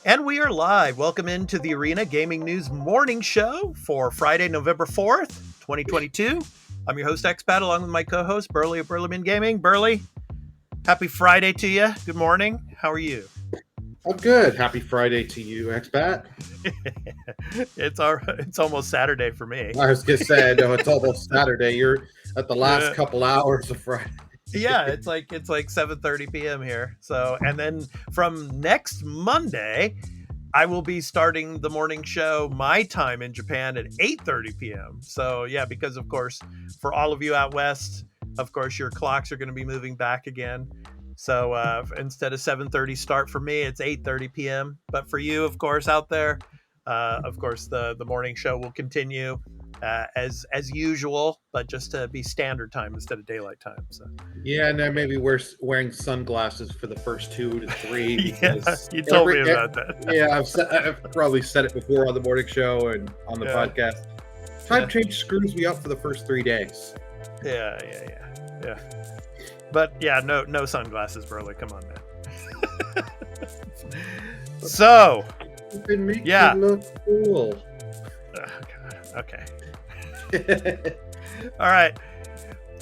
And we are live. Welcome into the Arena Gaming News Morning Show for Friday, November 4th, 2022. I'm your host, Expat, along with my co-host, Burley of Burleyman Gaming. Burley, happy Friday to you. Good morning. How are you? I'm good. Happy Friday to you, Expat. It's almost Saturday for me. I was going to say, I know it's almost Saturday. You're at the last couple hours of Friday. Yeah, it's like 7:30 p.m. here. So, and then from next Monday, I will be starting the morning show my time in Japan at 8:30 p.m. So, yeah, because of course, for all of you out west, of course, your clocks are going to be moving back again. So, instead of 7:30 start for me, it's 8:30 p.m. But for you, of course, out there, of course, the morning show will continue as usual, but just to be standard time instead of daylight time. So yeah, and then maybe we're wearing sunglasses for the first 2 to 3. Yeah, you told me about that. Yeah, I've probably said it before on the morning show and on the podcast. Time change screws me up for the first 3 days. Yeah. But yeah, no sunglasses, Burley. Come on, man. So, you can make me look cool. Oh, God. Okay. All right.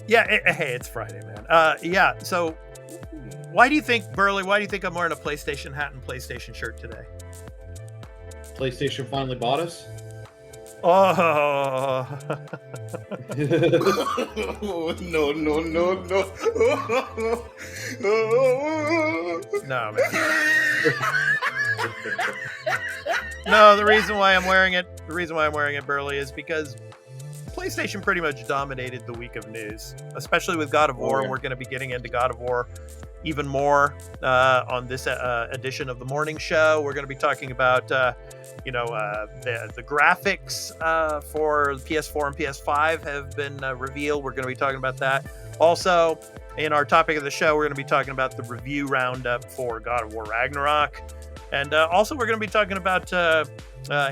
Yeah. Hey, it's Friday, man. Yeah. So, why do you think, Burley? Why do you think I'm wearing a PlayStation hat and PlayStation shirt today? PlayStation finally bought us. Oh. No. No, man. No, the reason why I'm wearing it, Burley, is because PlayStation pretty much dominated the week of news, especially with God of War. Yeah. We're going to be getting into God of War even more on this edition of the morning show. We're going to be talking about, the graphics for PS4 and PS5 have been revealed. We're going to be talking about that. Also, in our topic of the show, we're going to be talking about the review roundup for God of War Ragnarok. And also, we're going to be talking about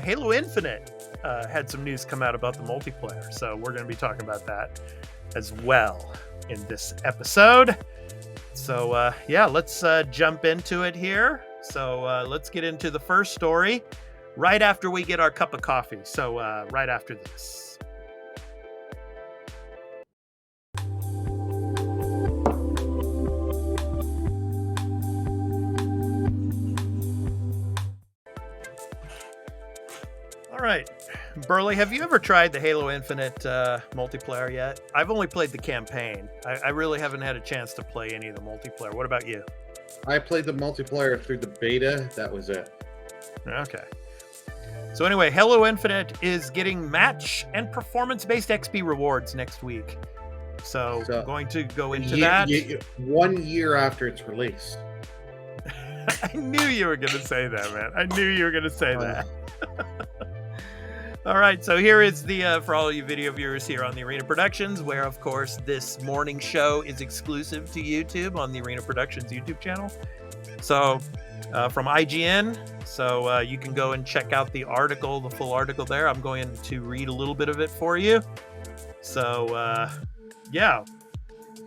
Halo Infinite. Had some news come out about the multiplayer. So we're going to be talking about that as well in this episode. So, let's jump into it here. So let's get into the first story right after we get our cup of coffee. So right after this. All right. Burley, have you ever tried the Halo Infinite multiplayer yet? I've only played the campaign. I really haven't had a chance to play any of the multiplayer. What about you? I played the multiplayer through the beta. That was it. Okay. So anyway, Halo Infinite is getting match and performance-based XP rewards next week. So I'm going to go into that. 1 year after its release. I knew you were going to say that, man. I knew you were going to say that. All right, so here is the, for all you video viewers here on the Arena Productions, where, of course, this morning show is exclusive to YouTube on the Arena Productions YouTube channel. So, from IGN, so you can go and check out the article, the full article there. I'm going to read a little bit of it for you. So,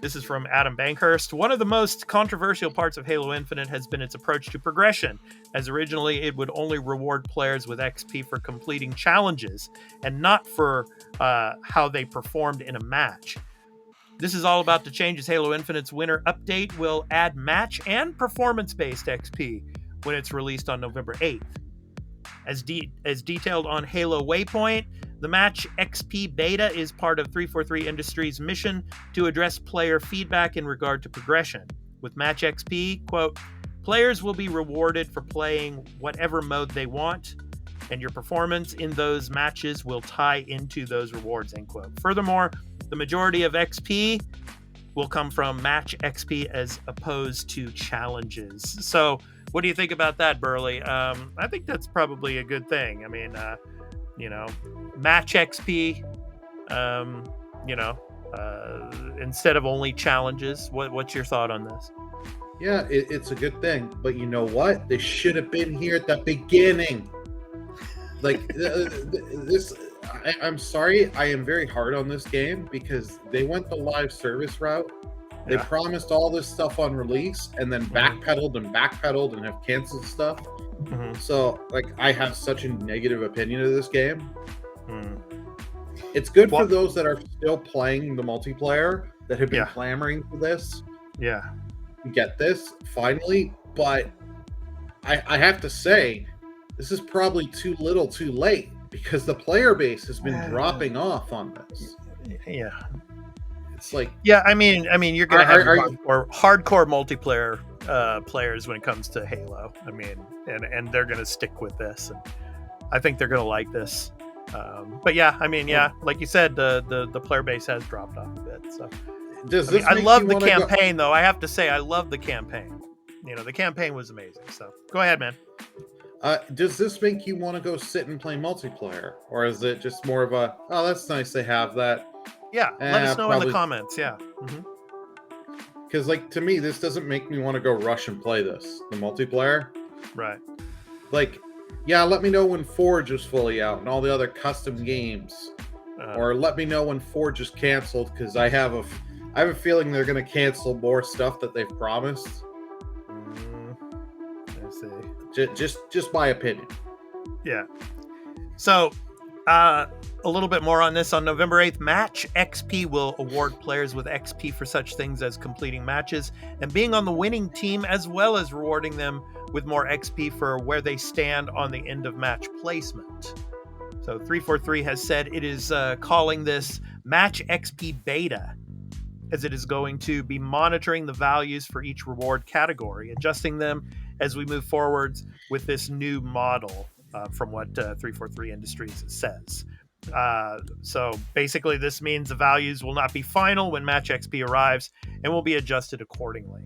this is from Adam Bankhurst. One of the most controversial parts of Halo Infinite has been its approach to progression, as originally it would only reward players with XP for completing challenges and not for how they performed in a match. This is all about to change as Halo Infinite's winter update will add match and performance-based XP when it's released on November 8th. As detailed on Halo Waypoint, the Match XP beta is part of 343 Industries' mission to address player feedback in regard to progression. With Match XP, quote, players will be rewarded for playing whatever mode they want, and your performance in those matches will tie into those rewards, end quote. Furthermore, the majority of XP will come from Match XP as opposed to challenges. So, what do you think about that, Burley? I think that's probably a good thing. I mean, Match XP, instead of only challenges. What's your thought on this? Yeah, it's a good thing. But you know what? They should have been here at the beginning. Like, this... I'm sorry, I am very hard on this game because they went the live service route. They promised all this stuff on release and then backpedaled and have canceled stuff. So, like, I have such a negative opinion of this game. Mm. It's good Well- for those that are still playing the multiplayer that have been Yeah. clamoring for this. Yeah. Get this finally, but I have to say, this is probably too little, too late, because the player base has been dropping off on this. Yeah. It's like, Yeah, I mean, you're gonna have your are hardcore multiplayer players when it comes to Halo. I mean, and they're gonna stick with this, and I think they're gonna like this. But yeah, I mean, yeah, like you said, the player base has dropped off a bit. So does I mean, this I make love you the wanna campaign, though. I have to say, I love the campaign. You know, the campaign was amazing. So go ahead, man. does this make you want to go sit and play multiplayer, or is it just more of a, oh, that's nice they have that? Yeah, let us know in the Probably comments. Yeah. because, like, to me, this doesn't make me want to go rush and play this, the multiplayer. Right. Like, yeah, let me know when Forge is fully out and all the other custom games, or let me know when Forge is canceled, because I have a feeling they're going to cancel more stuff that they've promised. I see. Just my opinion. Yeah. So, a little bit more on this. On November 8th, Match XP will award players with XP for such things as completing matches and being on the winning team, as well as rewarding them with more XP for where they stand on the end of match placement. So 343 has said it is calling this Match XP Beta, as it is going to be monitoring the values for each reward category, adjusting them as we move forwards with this new model, from what 343 Industries says. So basically, this means the values will not be final when Match XP arrives and will be adjusted accordingly.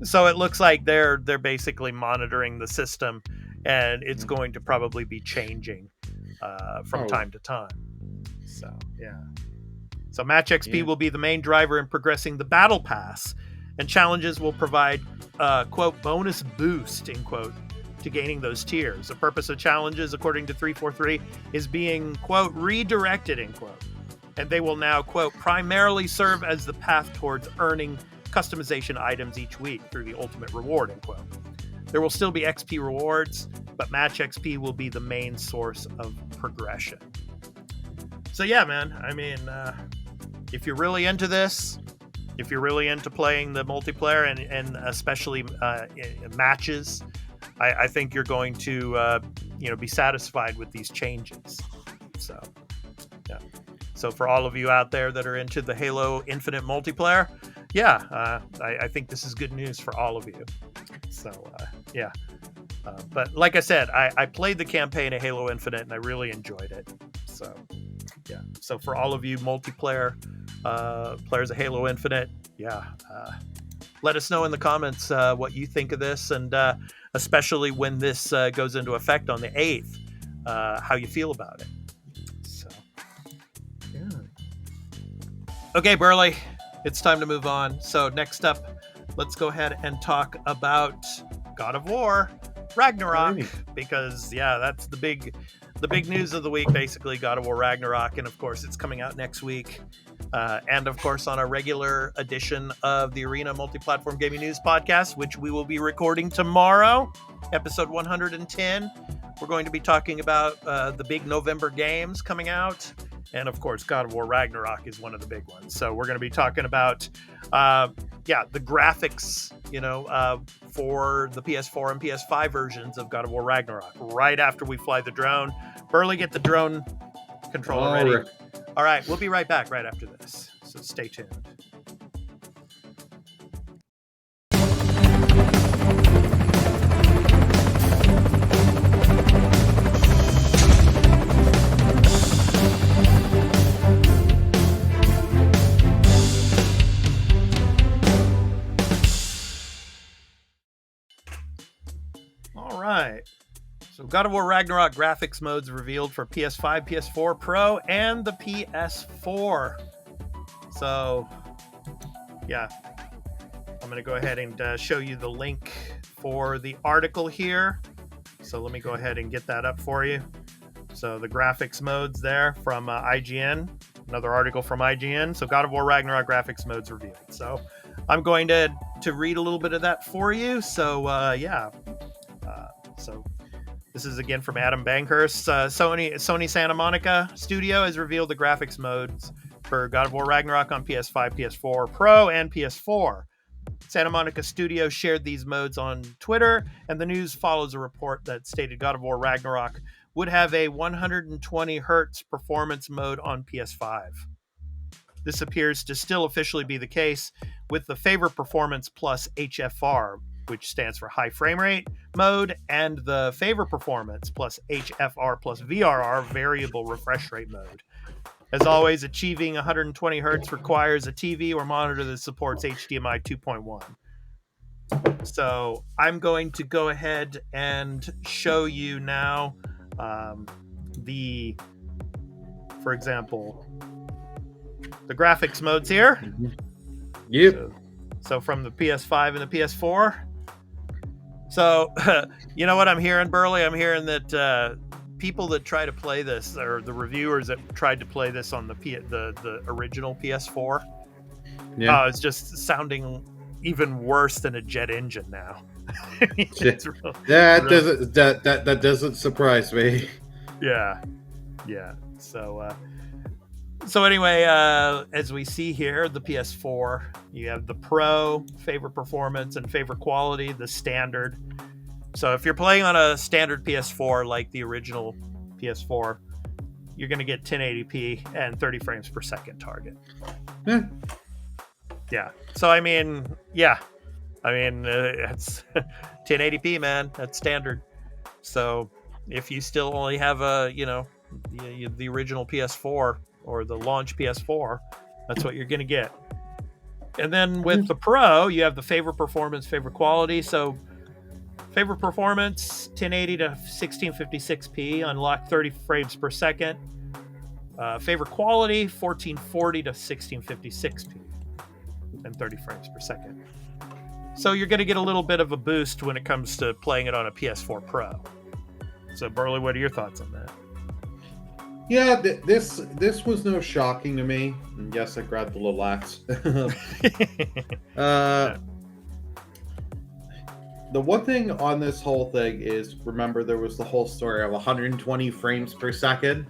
So it looks like they're basically monitoring the system, and it's going to probably be changing from time to time. So yeah. So Match XP will be the main driver in progressing the Battle Pass, and challenges will provide, quote, bonus boost, end quote, to gaining those tiers. The purpose of challenges, according to 343, is being, quote, redirected, end quote. And they will now, quote, primarily serve as the path towards earning customization items each week through the ultimate reward, end quote. There will still be XP rewards, but Match XP will be the main source of progression. So yeah, man, I mean, if you're really into this, if you're really into playing the multiplayer and especially matches, I think you're going to be satisfied with these changes. So yeah. So for all of you out there that are into the Halo Infinite multiplayer, yeah, I think this is good news for all of you. So yeah. But like I said, I played the campaign of Halo Infinite and I really enjoyed it. So yeah. So for all of you multiplayer players of Halo Infinite, yeah, let us know in the comments what you think of this, and especially when this goes into effect on the 8th, how you feel about it. So yeah. Okay, Burley, it's time to move on. So next up, let's go ahead and talk about God of War Ragnarok, because yeah, that's the big news of the week, basically. God of War Ragnarok, and of course it's coming out next week, and of course on our regular edition of the Arena Multiplatform Gaming News Podcast, which we will be recording tomorrow, episode 110. We're going to be talking about the big November games coming out, and of course God of War Ragnarok is one of the big ones. So we're going to be talking about the graphics, for the PS4 and PS5 versions of God of War Ragnarok, right after we fly the drone. Burley, get the drone controller ready. All right, we'll be right back right after this, so stay tuned. All right. So God of War Ragnarok graphics modes revealed for PS5, PS4 Pro, and the PS4. So, yeah. I'm going to go ahead and show you the link for the article here. So let me go ahead and get that up for you. So the graphics modes there from IGN. Another article from IGN. So God of War Ragnarok graphics modes revealed. So I'm going to read a little bit of that for you. So, yeah. So This is again from Adam Banghurst. Sony Santa Monica Studio has revealed the graphics modes for God of War Ragnarok on PS5, PS4 Pro, and PS4. Santa Monica Studio shared these modes on Twitter, and the news follows a report that stated God of War Ragnarok would have a 120 hertz performance mode on PS5. This appears to still officially be the case with the Favor Performance Plus HFR, which stands for High Frame Rate mode, and the Favor Performance plus HFR plus VRR Variable Refresh Rate mode. As always, achieving 120 hertz requires a TV or monitor that supports HDMI 2.1. So I'm going to go ahead and show you now for example, the graphics modes here. Yep. So from the PS5 and the PS4. So, you know what I'm hearing, Burley? I'm hearing that people that try to play this, or the reviewers that tried to play this on the original PS4, it's just sounding even worse than a jet engine now. That doesn't surprise me. Yeah. So anyway, as we see here, the PS4, you have the Pro, Favor Performance, and Favor Quality, the standard. So if you're playing on a standard PS4 like the original PS4, you're going to get 1080p and 30 frames per second target. Yeah. So I mean, it's 1080p, man. That's standard. So if you still only have the original PS4 or the launch PS4, that's what you're going to get. And then with the Pro, you have the Favor Performance, Favor Quality. So Favor Performance, 1080 to 1656p, unlock 30 frames per second. Favor Quality, 1440 to 1656p, and 30 frames per second. So you're going to get a little bit of a boost when it comes to playing it on a PS4 Pro. So Burley, what are your thoughts on that? Yeah, this was no shocking to me. And yes, I grabbed the little axe. The one thing on this whole thing is, remember, there was the whole story of 120 frames per second.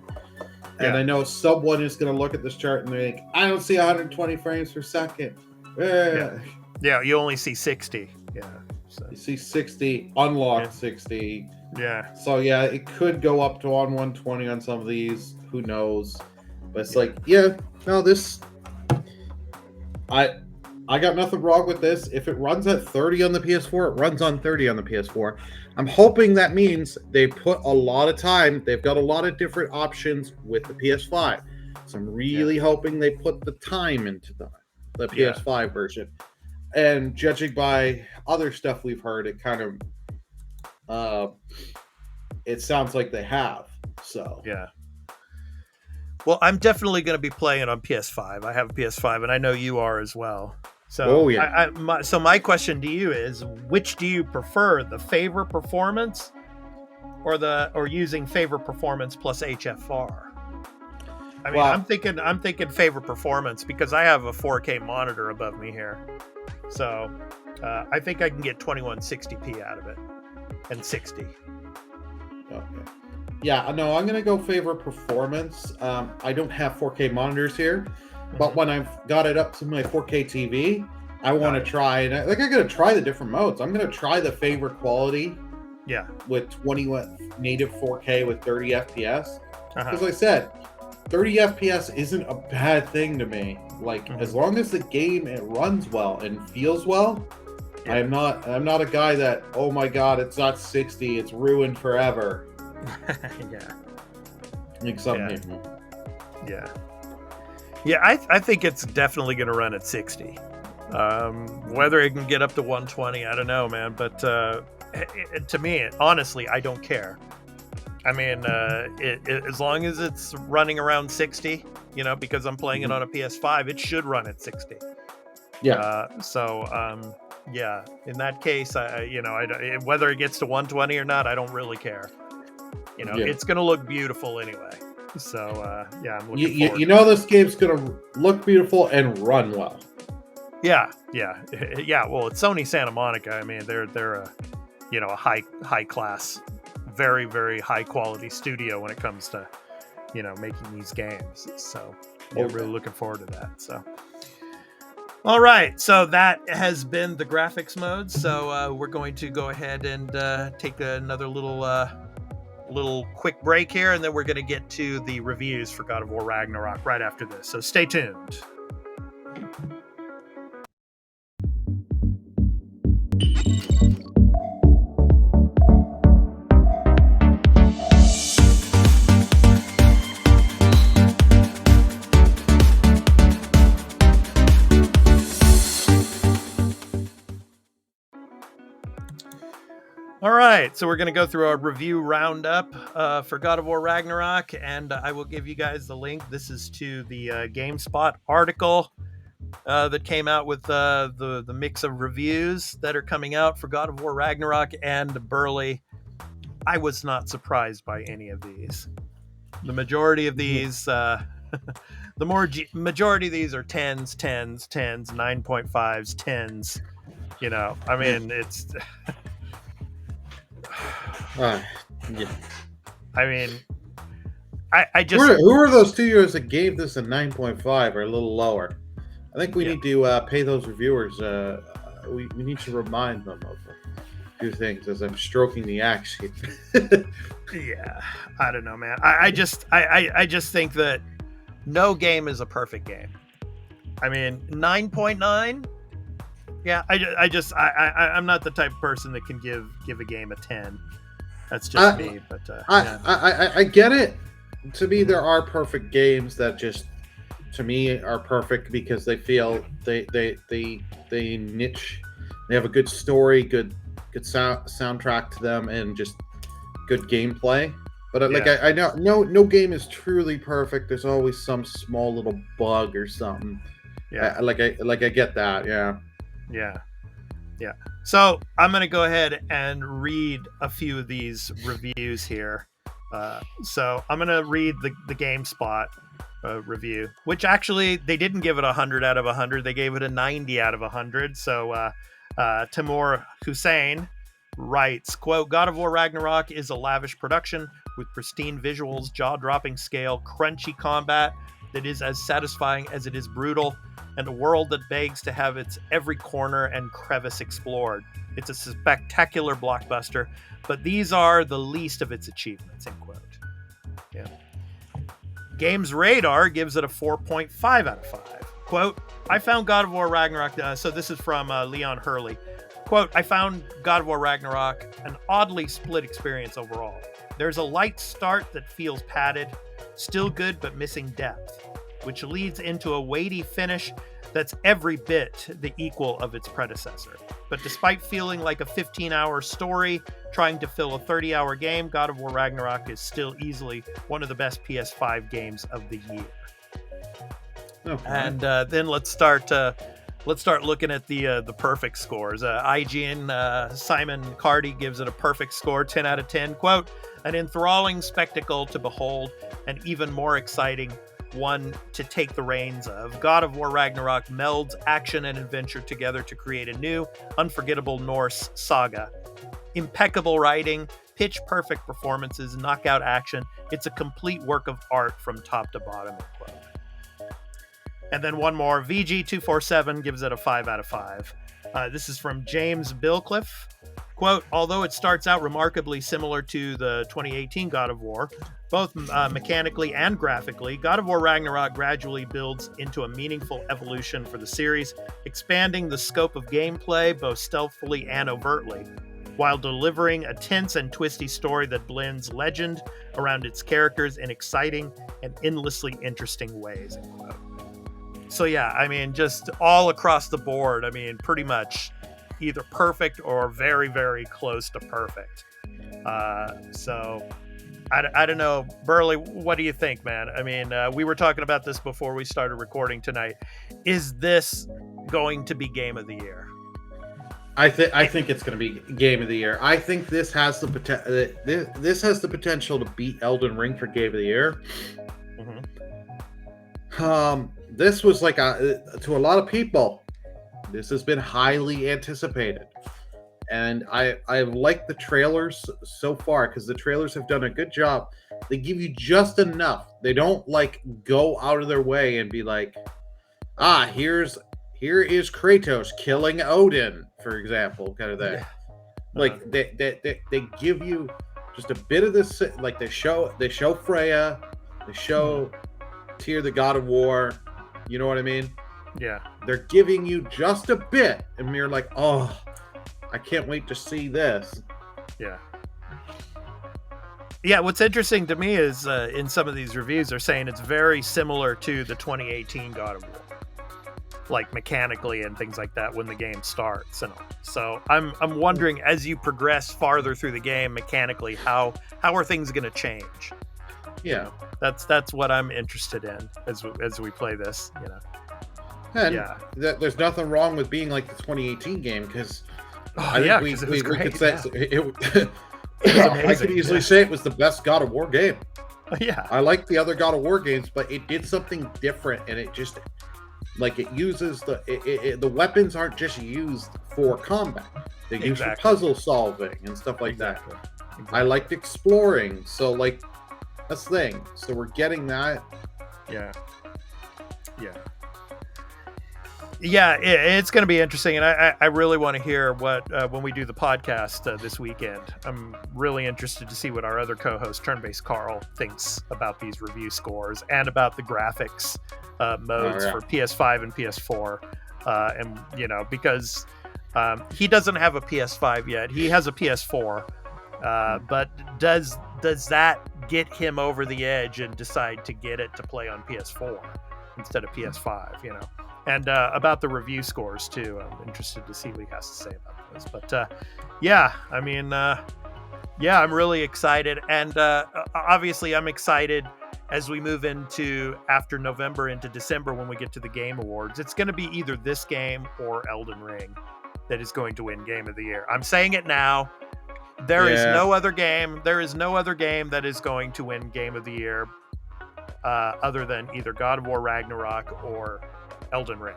And I know someone is going to look at this chart and think, I don't see 120 frames per second. Yeah, you only see 60. Yeah. So. You see 60, unlocked 60. Yeah. So yeah, it could go up to on 120 on some of these. Who knows? But it's this. I got nothing wrong with this. If it runs at 30 on the PS4, it runs on 30 on the PS4. I'm hoping that means they put a lot of time. They've got a lot of different options with the PS5. So I'm really hoping they put the time into the PS5 version. And judging by other stuff we've heard, it kind of it sounds like they have. So yeah. Well, I'm definitely going to be playing it on PS5. I have a PS5, and I know you are as well. So, my question to you is, which do you prefer, the Favor Performance, or using Favor Performance plus HFR? I mean, I'm thinking Favor Performance because I have a 4K monitor above me here, so I think I can get 2160p out of it and 60. Okay. Yeah, no, I'm gonna go Favor Performance. I don't have 4K monitors here, but when I've got it up to my 4K TV, I want to try, and I'm gonna try the different modes. I'm gonna try the Favor Quality, with 21 native 4K with 30 FPS. Because like I said, 30 FPS isn't a bad thing to me. Like as long as the game it runs well and feels well, I'm not a guy that, oh my god, it's not 60, it's ruined forever. Like some people. I think it's definitely going to run at 60. Whether it can get up to 120, I don't know, man. But to me, honestly, I don't care. I mean, as long as it's running around 60, because I'm playing it on a PS5, it should run at 60. In that case, whether it gets to 120 or not, I don't really care. It's going to look beautiful anyway. So, I'm looking forward. This game's going to look beautiful and run well. Yeah. Well, it's Sony Santa Monica. I mean, they're a high class very, very high quality studio when it comes to, making these games. So really looking forward to that. So. All right, so that has been the graphics mode. So we're going to go ahead and take another little quick break here, and then we're going to get to the reviews for God of War Ragnarok right after this. So stay tuned. All right, so we're going to go through our review roundup for God of War Ragnarok, and I will give you guys the link. This is to the GameSpot article that came out with the mix of reviews that are coming out for God of War Ragnarok and Burley. I was not surprised by any of these. The majority of these, majority of these are 10s, 10s, 10s, 9.5s, 10s. I mean, it's... yeah. I mean, I just... Who are those studios that gave this a 9.5 or a little lower? I think we need to pay those reviewers. We need to remind them of a few things as I'm stroking the axe here. Yeah, I don't know, man. I just think that no game is a perfect game. I mean, 9.9. Yeah, I'm not the type of person that can give a game a 10. That's just me. But I get it. To me, there are perfect games that just, to me, are perfect because they feel they niche. They have a good story, good soundtrack to them, and just good gameplay. But I know no game is truly perfect. There's always some small little bug or something. Yeah, I get that. Yeah. Yeah. So I'm going to go ahead and read a few of these reviews here. So I'm going to read the GameSpot review, which actually they didn't give it 100 out of 100. They gave it a 90 out of 100. So Timur Hussein writes, quote, God of War Ragnarok is a lavish production with pristine visuals, jaw-dropping scale, crunchy combat that is as satisfying as it is brutal, and a world that begs to have its every corner and crevice explored. It's a spectacular blockbuster, but these are the least of its achievements, end quote. Yeah. Games Radar gives it a 4.5 out of 5. Quote, I found God of War Ragnarok, so this is from Leon Hurley. Quote, I found God of War Ragnarok an oddly split experience overall. There's a light start that feels padded, still good but missing depth, which leads into a weighty finish that's every bit the equal of its predecessor. But despite feeling like a 15-hour story trying to fill a 30-hour game, God of War Ragnarok is still easily one of the best PS5 games of the year. Okay. And then let's start looking at the perfect scores. IGN Simon Cardy gives it a perfect score, 10 out of 10. Quote, an enthralling spectacle to behold, and even more exciting one to take the reins of. God of War Ragnarok melds action and adventure together to create a new, unforgettable Norse saga. Impeccable writing, pitch-perfect performances, knockout action. It's a complete work of art from top to bottom, end quote. And then one more. VG247 gives it a 5 out of 5. This is from James Billcliffe. Quote, although it starts out remarkably similar to the 2018 God of War, both mechanically and graphically, God of War Ragnarok gradually builds into a meaningful evolution for the series, expanding the scope of gameplay both stealthily and overtly, while delivering a tense and twisty story that blends legend around its characters in exciting and endlessly interesting ways, end quote. So yeah, I mean, just all across the board, I mean, pretty much either perfect or very, very close to perfect. So I don't know, Burley, what do you think, man? I mean, we were talking about this before we started recording tonight. Is this going to be Game of the Year? I think it's going to be Game of the Year. I think this has the potential to beat Elden Ring for Game of the Year. Mm-hmm. This was like to a lot of people, this has been highly anticipated. and I've liked the trailers so far because the trailers have done a good job. They give you just enough. They don't like go out of their way and be like, here is Kratos killing Odin, for example, kind of thing. Yeah. Like they give you just a bit of this. Like they show Freya, they show Tyr, the god of war. You know what I mean? Yeah. They're giving you just a bit, and you're like, oh, I can't wait to see this. Yeah. Yeah, what's interesting to me is in some of these reviews, they're saying it's very similar to the 2018 God of War, like mechanically and things like that when the game starts. And all. So I'm wondering, as you progress farther through the game mechanically, how are things going to change? Yeah, that's what I'm interested in as we play this. You know. And yeah, there's nothing wrong with being like the 2018 game because I think we could say I could easily say it was the best God of War game. Yeah, I like the other God of War games, but it did something different, and it just like it uses the weapons aren't just used for combat; they're used for puzzle solving and stuff like that. I liked exploring, so like that's the thing. So we're getting that. Yeah. Yeah, it's going to be interesting, and I really want to hear what when we do the podcast this weekend. I'm really interested to see what our other co-host, Turn-Based Carl, thinks about these review scores and about the graphics modes for PS5 and PS4, and you know, because he doesn't have a PS5 yet. He has a PS4, but does that get him over the edge and decide to get it to play on PS4 instead of PS5? You know. And about the review scores too. I'm interested to see what he has to say about those. But yeah, I mean, yeah, I'm really excited, and obviously, I'm excited as we move into after November into December when we get to the Game Awards. It's going to be either this game or Elden Ring that is going to win Game of the Year. I'm saying it now. There is no other game. There is no other game that is going to win Game of the Year other than either God of War Ragnarok or Elden Ring.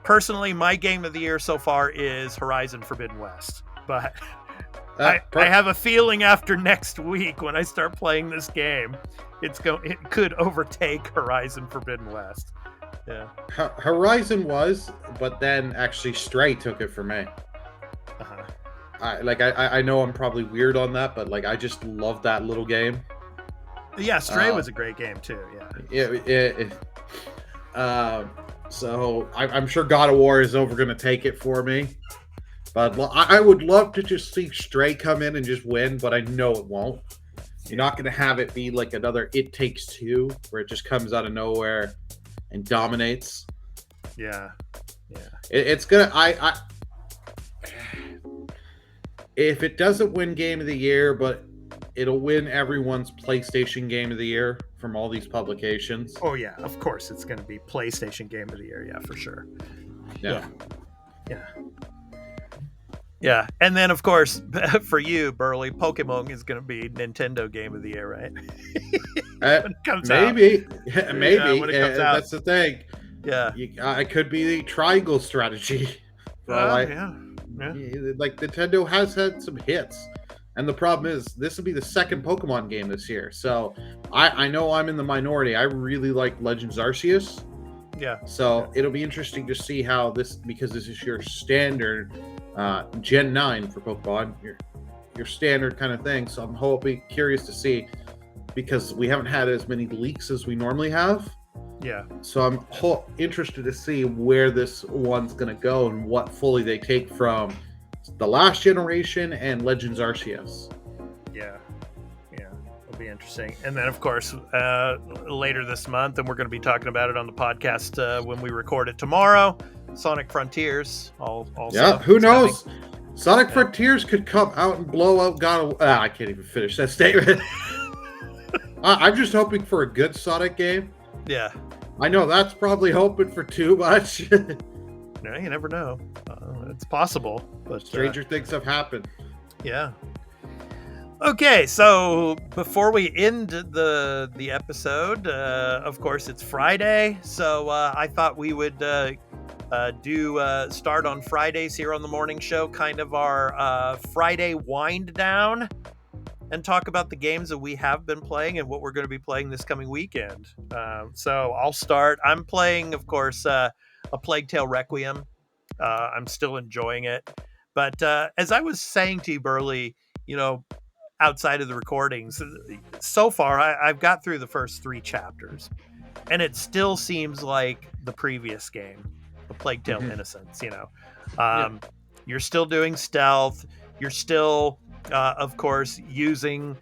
Personally, my Game of the Year so far is Horizon Forbidden West, but I have a feeling after next week when I start playing this game, it could overtake Horizon Forbidden West. Yeah, Horizon was, but then actually Stray took it for me. I know I'm probably weird on that, but like I just love that little game. Yeah, Stray was a great game too. So I'm sure God of War is going to take it for me, but I would love to just see Stray come in and just win, but I know it won't. You're not going to have it be like another It Takes Two where it just comes out of nowhere and dominates. Yeah. It's gonna. If it doesn't win Game of the Year, but it'll win everyone's PlayStation Game of the Year from all these publications. Oh yeah, of course it's going to be PlayStation Game of the Year, yeah, for sure. Yeah. And then of course for you, Burley, Pokemon is going to be Nintendo Game of the Year, right? When it comes maybe. When it comes out. That's the thing. Yeah. It could be the triangle strategy. Like Nintendo has had some hits. And the problem is, this will be the second Pokemon game this year. So, I know I'm in the minority. I really like Legends Arceus. Yeah. So, it'll be interesting to see how this, because this is your standard Gen 9 for Pokemon, your standard kind of thing. So, I'm curious to see, because we haven't had as many leaks as we normally have. Yeah. So, I'm interested to see where this one's going to go and what fully they take from the last generation and Legends Arceus. Yeah, it'll be interesting. And then, of course, later this month, and we're going to be talking about it on the podcast when we record it tomorrow, Sonic Frontiers. Who knows? Sonic Frontiers could come out and blow out God of... I can't even finish that statement. I'm just hoping for a good Sonic game. Yeah. I know that's probably hoping for too much. No, you never know. It's possible, but stranger things have happened. Yeah. Okay, so before we end the episode, of course it's Friday, so I thought we would do start on Fridays here on the morning show, kind of our Friday wind down, and talk about the games that we have been playing and what we're going to be playing this coming weekend. So I'll start. I'm playing, of course, A Plague Tale Requiem. I'm still enjoying it. But as I was saying to you, Burley, outside of the recordings, so far I've got through the first 3 chapters, and it still seems like the previous game, A Plague Tale Innocence. You're still doing stealth. You're still, of course, using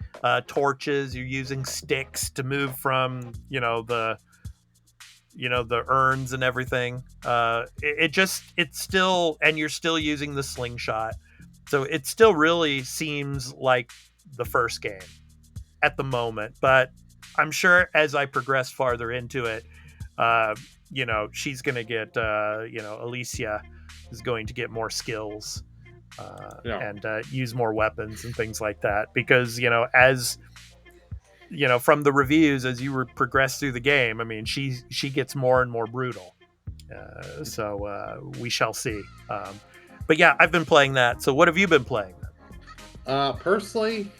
torches. You're using sticks to move from, the urns and everything. It's still, and you're still using the slingshot. So it still really seems like the first game at the moment. But I'm sure as I progress farther into it, she's going to get, Alicia is going to get more skills and use more weapons and things like that. Because, as from the reviews, as you progress through the game, I mean, she gets more and more brutal. So we shall see. But yeah, I've been playing that. So what have you been playing? Personally,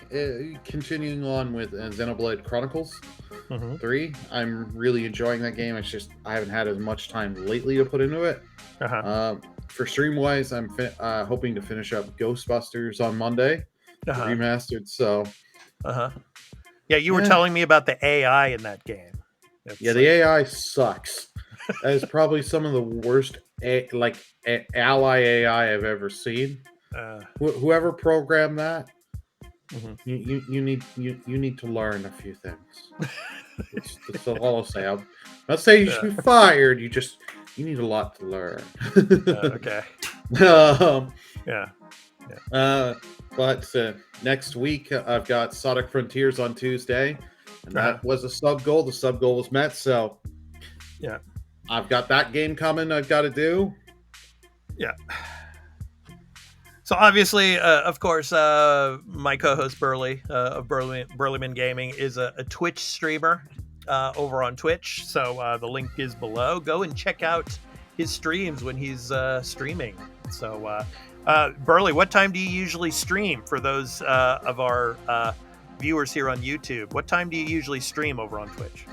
continuing on with Xenoblade Chronicles 3, I'm really enjoying that game. It's just I haven't had as much time lately to put into it. For stream wise, I'm hoping to finish up Ghostbusters on Monday, remastered. So, yeah, you were telling me about the AI in that game. The AI sucks. That is probably some of the worst ally AI I've ever seen. Whoever programmed that, you need to learn a few things. That's all I'll say. I'll not say you should be fired. You need a lot to learn. Okay. But next week I've got Sonic Frontiers on Tuesday, and that was a sub goal. The sub goal was met, so I've got that game coming. I've got to do. Yeah. So obviously, of course, my co-host Burley of Burleyman Gaming is a Twitch streamer over on Twitch. So the link is below. Go and check out his streams when he's streaming. So Burley, what time do you usually stream for those of our viewers here on YouTube? What time do you usually stream over on Twitch?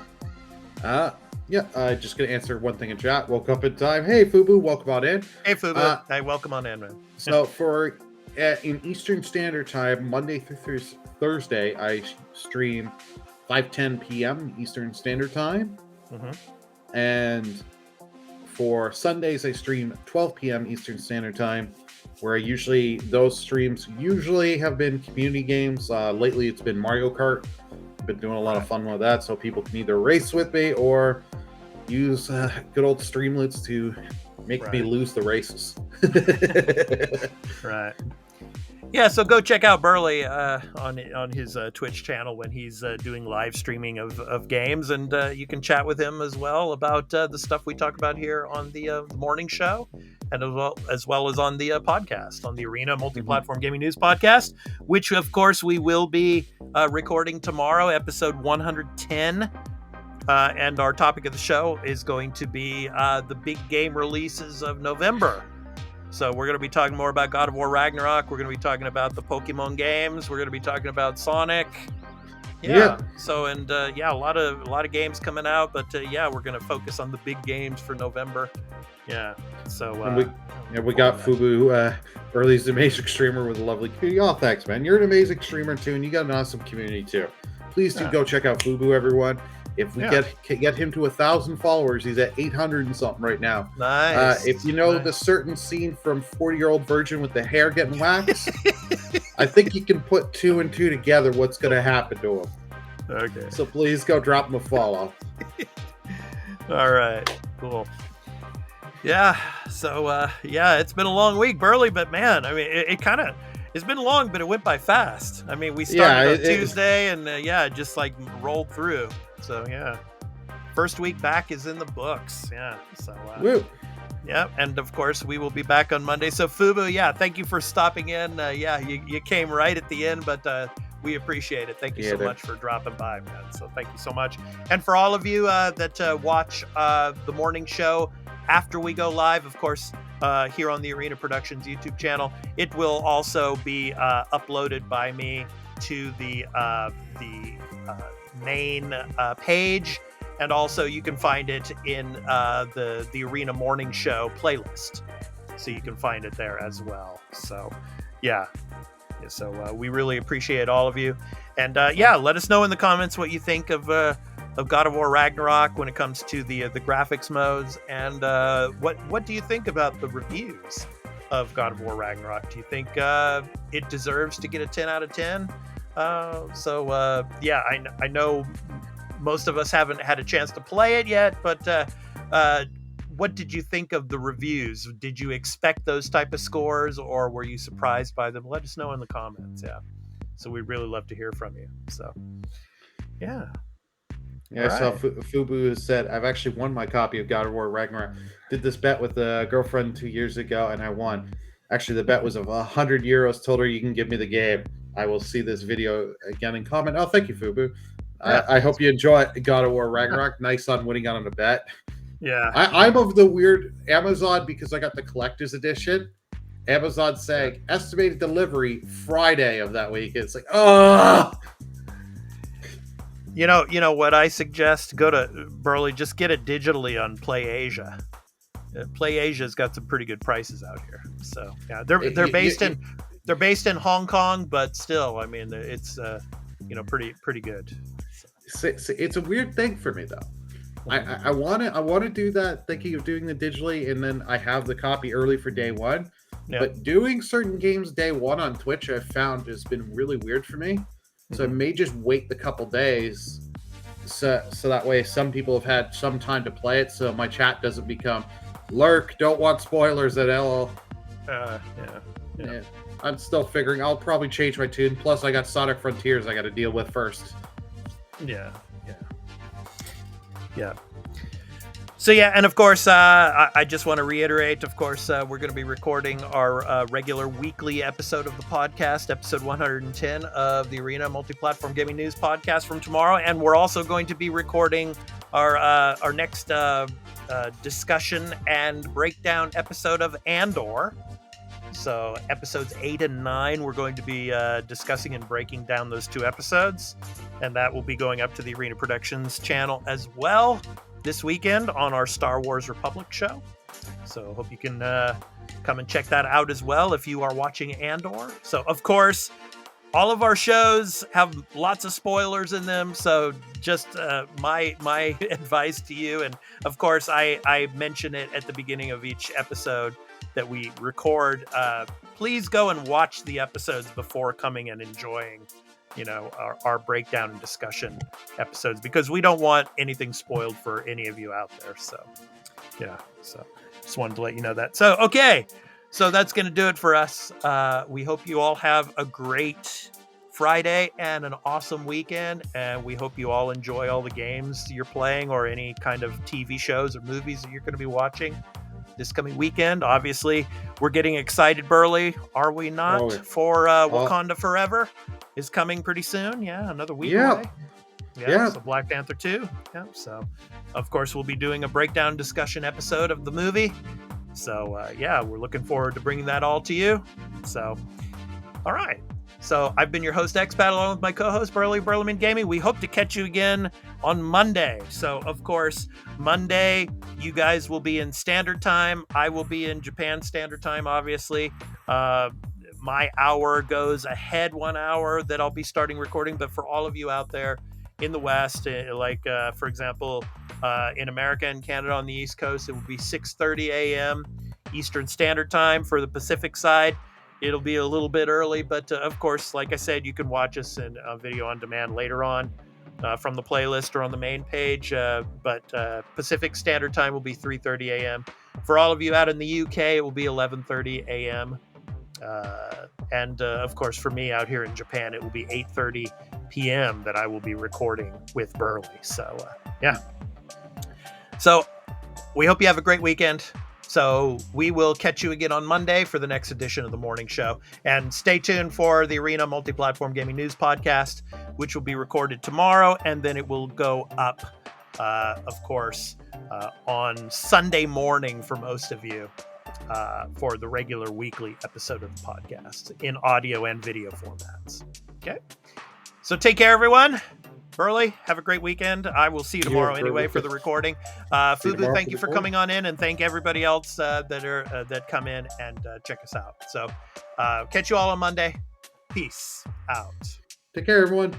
Just gonna answer one thing in chat. Woke up in time. Hey, Fubu, welcome on in. Hey, Fubu. Hey, welcome on in, man. So for in Eastern Standard Time, Monday through Thursday, I stream 5:10 p.m. Eastern Standard Time, and for Sundays I stream 12 p.m. Eastern Standard Time. Where those streams usually have been community games. Lately, it's been Mario Kart. I've been doing a lot of fun with that, so people can either race with me or use good old Streamlets to make me lose the races. Right. Yeah, so go check out Burley on his Twitch channel when he's doing live streaming of games, and you can chat with him as well about the stuff we talk about here on the morning show, and as well as on the podcast, on the Arena Multiplatform Gaming News podcast, which of course we will be recording tomorrow, episode 110. And our topic of the show is going to be the big game releases of November. So we're going to be talking more about God of War Ragnarok. We're going to be talking about the Pokemon games. We're going to be talking about Sonic. So a lot of games coming out, but we're going to focus on the big games for November. So we got Fubu, Early's amazing streamer with a lovely community. Oh, thanks, man. You're an amazing streamer too, and you got an awesome community too. Please do go check out Fubu, everyone. If we get him to 1,000 followers, he's at 800 and something right now. Nice. If you know the certain scene from 40-Year-Old Virgin with the hair getting waxed, I think you can put 2 and 2 together what's going to happen to him. Okay. So please go drop him a follow. All right. Cool. Yeah. So, it's been a long week, Burley, but man, I mean, it's been long, but it went by fast. I mean, we started on Tuesday and it just like rolled through. So first week back is in the books. So woo. And of course we will be back on Monday. So Fubu, thank you for stopping in. You came right at the end, but We appreciate it. Thank you Yeah, so they're- much for dropping by, man. So thank you so much. And for all of you that watch the morning show after we go live, of course, here on the Arena Productions YouTube channel, it will also be uploaded by me to the main page, and also you can find it in the Arena Morning Show playlist, so you can find it there as well. So yeah, so we really appreciate all of you, and yeah, let us know in the comments what you think of God of War Ragnarok when it comes to the graphics modes, and what do you think about the reviews of God of War Ragnarok? Do you think it deserves to get a 10 out of 10? Yeah, I know most of us haven't had a chance to play it yet, but what did you think of the reviews? Did you expect those type of scores, or were you surprised by them? Let us know in the comments. Yeah, so we'd really love to hear from you. So yeah. Yeah, I saw Fubu said, I've actually won my copy of God of War Ragnarok. Did this bet with a girlfriend 2 years ago, and I won. Actually, the bet was of 100 euros. Told her, you can give me the game. I will see this video again and comment. Oh, thank you, Fubu. Yeah. I hope you enjoy God of War Ragnarok. Nice on winning on a bet. Yeah. I'm of the weird Amazon, because I got the collector's edition. Amazon saying estimated delivery Friday of that week. It's like, oh. You know what I suggest? Go to Burley. Just get it digitally on Play Asia. Play Asia's got some pretty good prices out here. So yeah, they're based in Hong Kong, but still, I mean, it's pretty good. So. It's a weird thing for me though. I want to do that, thinking of doing the digitally, and then I have the copy early for day one. Yeah. But doing certain games day one on Twitch, I've found has been really weird for me. So I may just wait the couple days, so that way some people have had some time to play it, so my chat doesn't become lurk, don't want spoilers at LL. Yeah. I'm still figuring. I'll probably change my tune. Plus, I got Sonic Frontiers I got to deal with first. Yeah. So yeah, and of course, I just want to reiterate, of course, we're going to be recording our regular weekly episode of the podcast, episode 110 of the Arena Multiplatform Gaming News podcast from tomorrow, and we're also going to be recording our next discussion and breakdown episode of Andor. So episodes 8 and 9, we're going to be discussing and breaking down those two episodes, and that will be going up to the Arena Productions channel as well this weekend on our Star Wars Republic show. So hope you can come and check that out as well if you are watching Andor. So of course, all of our shows have lots of spoilers in them, so just my advice to you, and of course I mention it at the beginning of each episode that we record, please go and watch the episodes before coming and enjoying our breakdown and discussion episodes, because we don't want anything spoiled for any of you out there. So yeah, so just wanted to let you know that. So okay, so that's going to do it for us. We hope you all have a great Friday and an awesome weekend, and we hope you all enjoy all the games you're playing or any kind of TV shows or movies that you're going to be watching this coming weekend. Obviously, we're getting excited, Burley, are we not? For Wakanda Forever is coming pretty soon. Yeah, another week away. Yeah. So Black Panther 2. Yeah. So, of course, we'll be doing a breakdown discussion episode of the movie. So, yeah, we're looking forward to bringing that all to you. So, all right. So, I've been your host, X-Pat, along with my co-host, Burleman Gaming. We hope to catch you again on Monday. So, of course, Monday, you guys will be in Standard Time. I will be in Japan Standard Time, obviously. My hour goes ahead 1 hour that I'll be starting recording. But for all of you out there in the West, for example, in America and Canada on the East Coast, it will be 6:30 a.m. Eastern Standard Time. For the Pacific side, it'll be a little bit early. But of course, like I said, you can watch us in video on demand later on from the playlist or on the main page. But Pacific Standard Time will be 3:30 a.m. For all of you out in the UK, it will be 11:30 a.m. And of course, for me out here in Japan, it will be 8:30 p.m. that I will be recording with Burley. So, yeah. So we hope you have a great weekend. So we will catch you again on Monday for the next edition of the morning show. And stay tuned for the Arena Multi-Platform Gaming News podcast, which will be recorded tomorrow, and then it will go up, of course, on Sunday morning for most of you, for the regular weekly episode of the podcast in audio and video formats. Okay? So take care, everyone. Burley, have a great weekend. I will see you tomorrow anyway for the recording. Fubu, thank you for coming on in, and thank everybody else that come in and check us out. So catch you all on Monday. Peace out. Take care, everyone.